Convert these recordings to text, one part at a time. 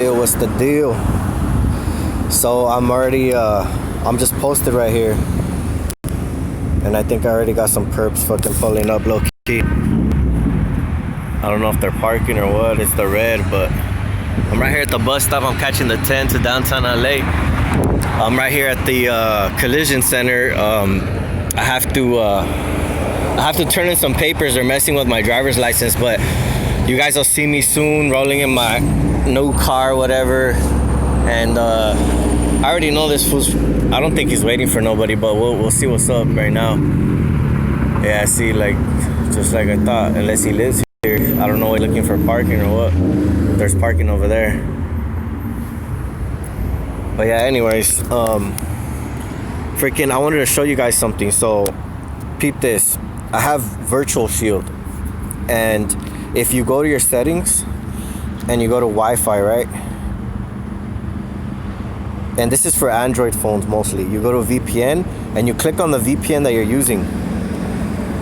What's the deal? So I'm just posted right here, and I think I already got some perps fucking pulling up low key. I don't know if they're parking or what. It's the red, but I'm right here at the bus stop. I'm catching the 10 to downtown LA. I'm right here at the collision center. I have to turn in some papers. They're messing with my driver's license, but you guys will see me soon rolling in my new car, whatever. And I already know this fool's. I don't think he's waiting for nobody, but we'll see what's up right now. Yeah, I see, like, just like I thought. Unless he lives here, I don't know. He's looking for parking or what. There's parking over there. But yeah, anyways, freaking, I wanted to show you guys something. So, peep this. I have Virtual Shield, and if you go to your settings and you go to Wi-Fi, right? And this is for Android phones mostly. You go to VPN and you click on the VPN that you're using.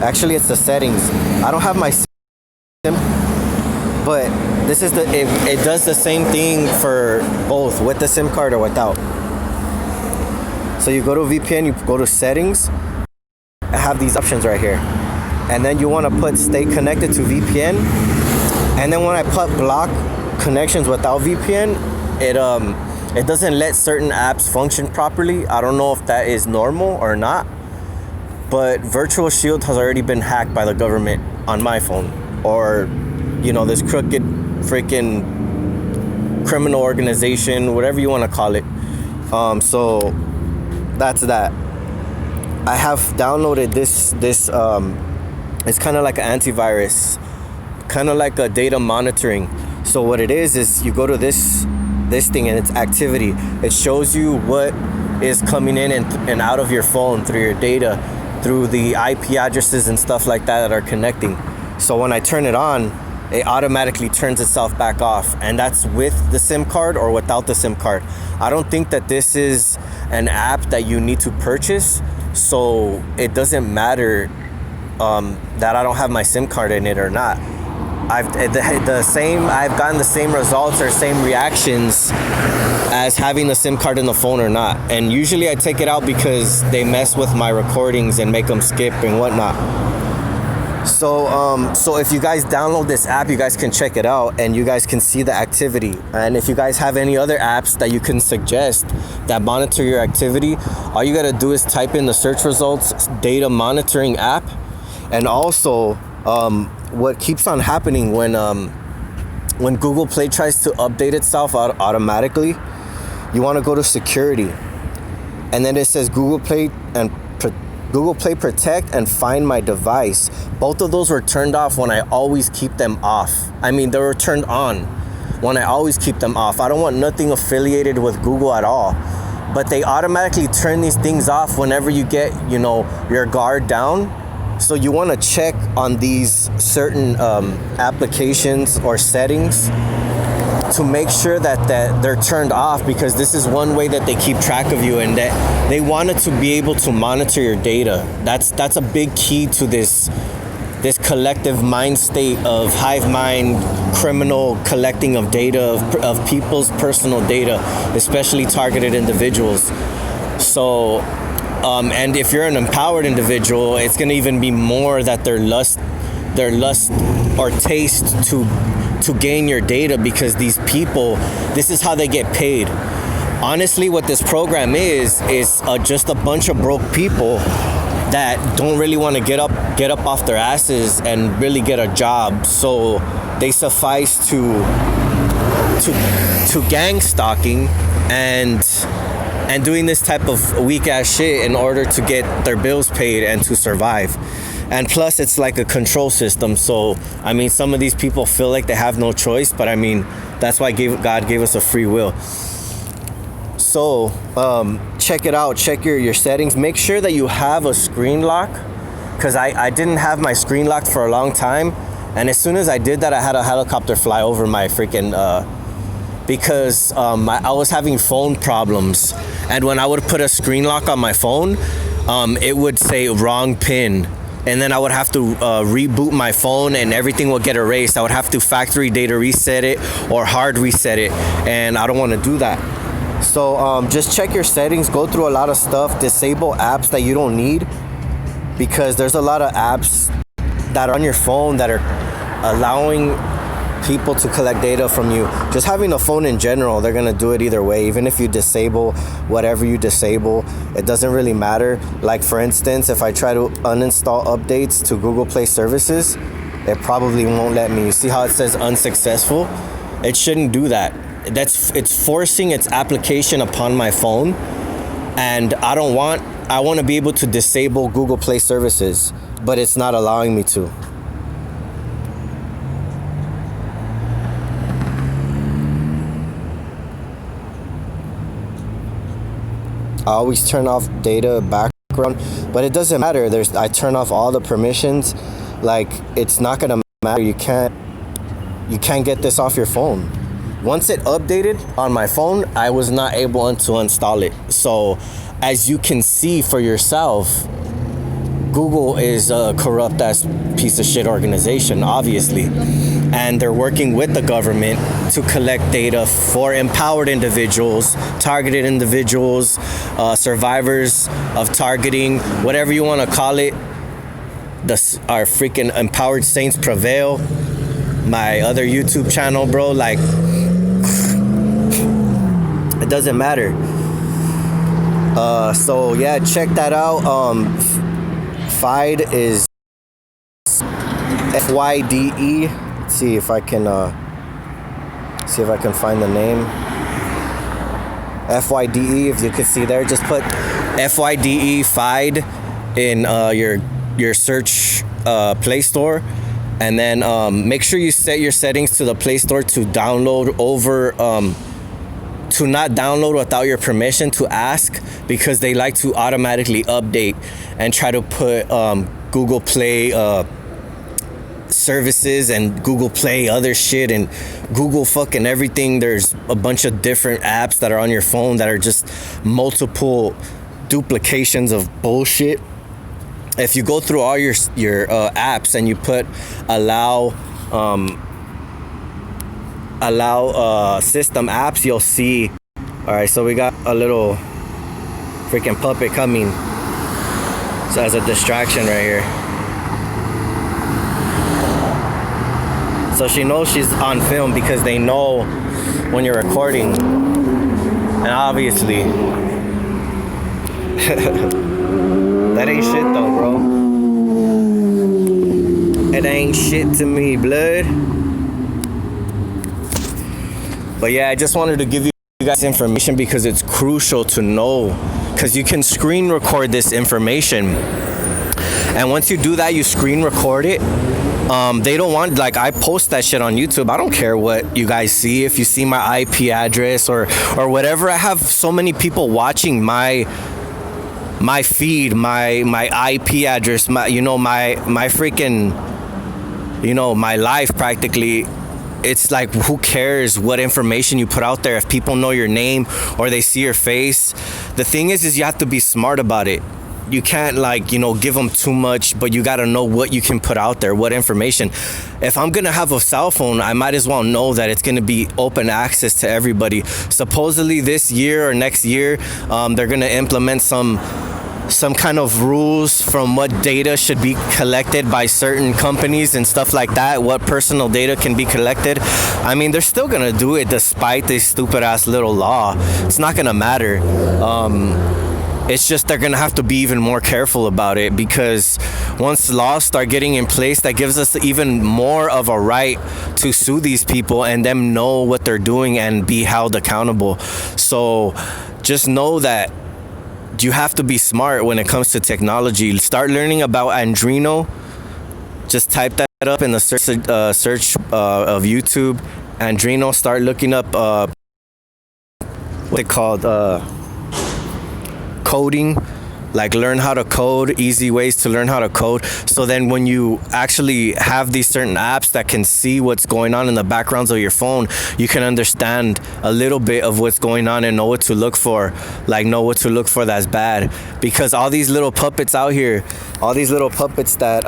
Actually, it's the settings. I don't have my SIM, but this is it does the same thing for both, with the SIM card or without. So you go to VPN, you go to settings, I have these options right here. And then you want to put stay connected to VPN. And then when I put block connections without VPN, it doesn't let certain apps function properly. I don't know if that is normal or not, but Virtual Shield has already been hacked by the government on my phone, or this crooked freaking criminal organization, whatever you want to call it. So that's that. I have downloaded this it's kind of like an antivirus, kind of like a data monitoring. So what it is you go to this thing and it's activity. It shows you what is coming in and out of your phone through your data, through the IP addresses and stuff like that are connecting. So when I turn it on, it automatically turns itself back off, and that's with the SIM card or without the SIM card. I don't think that this is an app that you need to purchase, so it doesn't matter that I don't have my SIM card in it or not. I've gotten the same results or same reactions as having the SIM card in the phone or not. And usually I take it out because they mess with my recordings and make them skip and whatnot. So if you guys download this app, you guys can check it out and you guys can see the activity. And if you guys have any other apps that you can suggest that monitor your activity, all you gotta do is type in the search results data monitoring app. And also, what keeps on happening when Google Play tries to update itself automatically, you want to go to security, and then it says Google Play Protect and Find My Device. Both of those were turned off when I always keep them off. I mean, they were turned on when I always keep them off. I don't want nothing affiliated with Google at all, but they automatically turn these things off whenever you get your guard down. So you want to check on these certain applications or settings to make sure that they're turned off, because this is one way that they keep track of you, and that they wanted to be able to monitor your data. That's a big key to this collective mind state of hive mind criminal collecting of data of people's personal data, especially targeted individuals. So and if you're an empowered individual, it's going to even be more that their lust or taste to gain your data, because these people, this is how they get paid. Honestly, what this program is just a bunch of broke people that don't really want to get up off their asses and really get a job. So they suffice to gang stalking and doing this type of weak ass shit in order to get their bills paid and to survive. And plus, it's like a control system. So, I mean, some of these people feel like they have no choice, but I mean, that's why God gave us a free will. So, check it out. Check your settings. Make sure that you have a screen lock, because I didn't have my screen locked for a long time. And as soon as I did that, I had a helicopter fly over my freaking because I was having phone problems, and when I would put a screen lock on my phone, it would say wrong pin, and then I would have to reboot my phone and everything would get erased. I would have to factory data reset it or hard reset it, and I don't want to do that. So just check your settings, go through a lot of stuff, disable apps that you don't need, because there's a lot of apps that are on your phone that are allowing people to collect data from you. Just having a phone in general, they're gonna do it either way. Even if you disable whatever you disable, it doesn't really matter. Like for instance, if I try to uninstall updates to Google Play services, it probably won't let me. You see how it says unsuccessful? It shouldn't do that. It's forcing its application upon my phone, and I want to be able to disable Google Play services, but it's not allowing me to. I always turn off data background, but it doesn't matter. I turn off all the permissions. Like, it's not gonna matter. You can't get this off your phone. Once it updated on my phone, I was not able to uninstall it. So as you can see for yourself, Google is a corrupt ass piece of shit organization, obviously. And they're working with the government to collect data for empowered individuals, targeted individuals, survivors of targeting, whatever you want to call it. Our freaking Empowered Saints Prevail, my other YouTube channel, bro. Like, it doesn't matter. So yeah, check that out. FYDE is FYDE. Let's see if I can find the name. FYDE. If you could see there, just put FYDE FYDE in your search Play Store, and then make sure you set your settings to the Play Store to download over. To not download without your permission, to ask, because they like to automatically update and try to put Google Play services and Google Play other shit and Google fucking everything. There's a bunch of different apps that are on your phone that are just multiple duplications of bullshit. If you go through all your apps and you put allow system apps, you'll see. All right, so we got a little freaking puppet coming, so as a distraction right here. So she knows she's on film because they know when you're recording, and obviously that ain't shit though, bro. It ain't shit to me, blood. But yeah, I just wanted to give you guys information because it's crucial to know, because you can screen record this information, and once you do that, you screen record it. They don't want, like, I post that shit on YouTube. I don't care what you guys see. If you see my IP address or whatever, I have so many people watching my feed, my IP address, my freaking, my life practically. It's like, who cares what information you put out there if people know your name or they see your face? The thing is you have to be smart about it. You can't give them too much, but you got to know what you can put out there, what information. If I'm going to have a cell phone, I might as well know that it's going to be open access to everybody. Supposedly this year or next year, they're going to implement some kind of rules from what data should be collected by certain companies and stuff like that, what personal data can be collected. I mean, they're still gonna do it despite this stupid ass little law. It's not gonna matter. It's just they're gonna have to be even more careful about it, because once laws start getting in place, that gives us even more of a right to sue these people and them know what they're doing and be held accountable. So just know that you have to be smart when it comes to technology. Start learning about Adreno. Just type that up in the search of YouTube. Adreno. Start looking up what they called coding. Like, learn how to code, easy ways to learn how to code. So then when you actually have these certain apps that can see what's going on in the backgrounds of your phone, you can understand a little bit of what's going on and know what to look for. Like, know what to look for that's bad. Because all these little puppets out here, all these little puppets that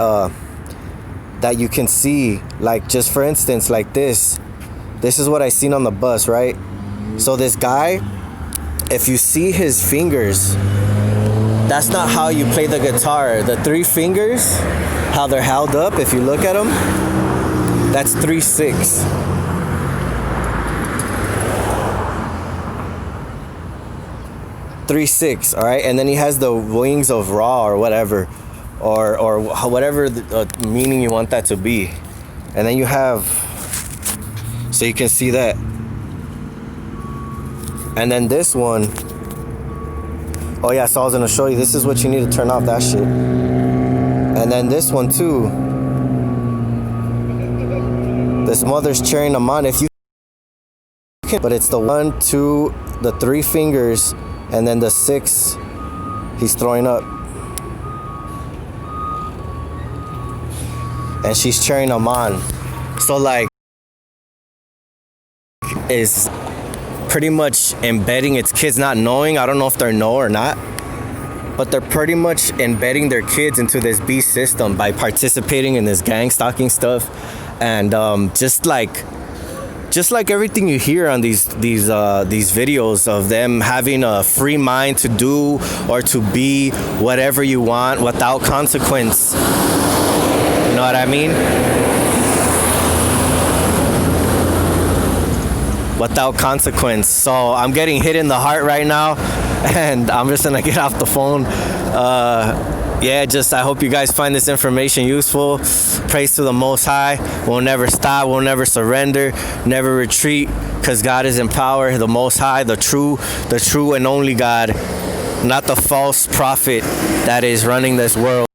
you can see, like, just for instance, like this is what I seen on the bus, right? So this guy, if you see his fingers, that's not how you play the guitar. The 3 fingers, how they're held up, if you look at them, that's 3/6. 3/6, all right? And then he has the wings of Ra or whatever, or whatever the meaning you want that to be. And then you have, so you can see that. And then this one, oh yeah, so I was gonna show you, this is what you need to turn off that shit. And then this one too, this mother's cheering them on. If you can, but it's the 1, 2, the 3 fingers, and then the 6 he's throwing up. And she's cheering them on. So like, is pretty much embedding its kids, not knowing, I don't know if they know or not, but they're pretty much embedding their kids into this beast system by participating in this gang stalking stuff. And just like everything you hear on these videos of them having a free mind to do or to be whatever you want without consequence. You know what I mean? Without consequence. So I'm getting hit in the heart right now, and I'm just gonna get off the phone. I hope you guys find this information useful. Praise to the Most High. We'll never stop. We'll never surrender. Never retreat, because God is in power. The Most High, the true and only God, not the false prophet that is running this world.